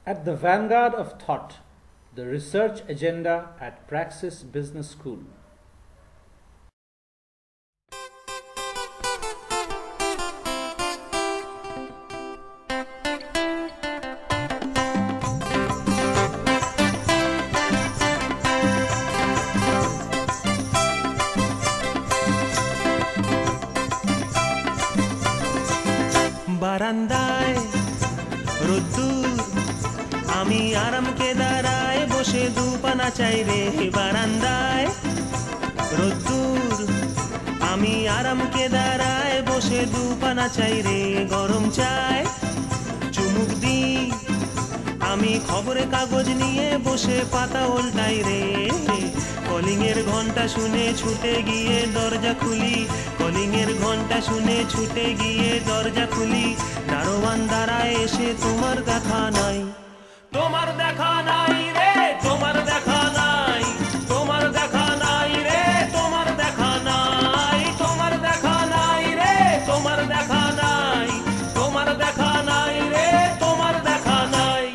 At the vanguard of thought, the research agenda at Praxis Business School. বারান্দায় রোদ্দুর আমি আরামকে দাঁড়ায় বসে দুপানা চাই রে বারান্দায় রোদ্দুর আমি আরামকে দাঁড়ায় বসে দুপানা চাই রে গরম চাই চুমুক দি আমি খবরে কাগজ নিয়ে বসে পাতা উল্টাই রে কলিং এর ঘন্টা শুনে ছুটে গিয়ে দরজা খুলি কলিং এর ঘন্টা শুনে ছুটে গিয়ে দরজা খুলি দারোয়ান দাঁড়ায় এসে তোমার দেখা নাই তোমার দেখা নাই রে তোমার দেখা নাই তোমার দেখা নাই রে তোমার দেখা নাই তোমার দেখা নাই রে তোমার দেখা নাই তোমার দেখা নাই রে তোমার দেখা নাই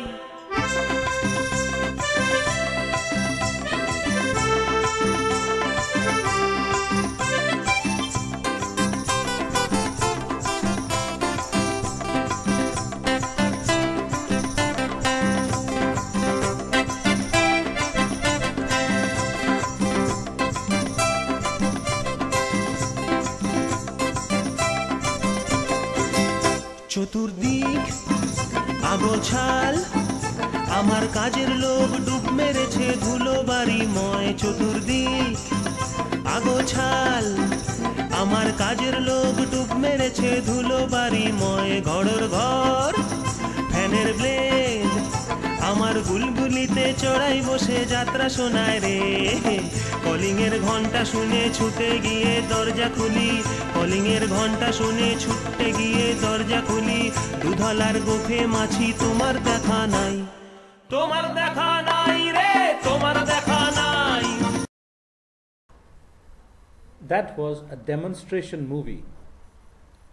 চতুর্দিক আগোছাল আমার কাজের লোক ডুব মেরেছে ধুলো বাড়িময় চতুর্দিক আগোছাল আমার কাজের লোক ডুব মেরেছে ধুলো বাড়িময় ঘরের ঘর ফ্যানের ব্লেড আমার গুলগুলিতে চড়াই বসে যাত্রা শোনায় রে কলিং এর ঘন্টা শুনে ছুটে গিয়ে দরজা খুলি কলিং এর ঘন্টা শুনে ছুটে গিয়ে দরজা খুলি দুধলার গোফে মাছি তোমার দেখা নাই তোমার দেখা নাই রে তোমার দেখা নাই That was a demonstration movie.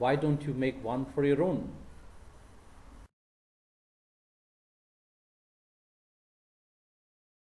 Why don't you make one for your own?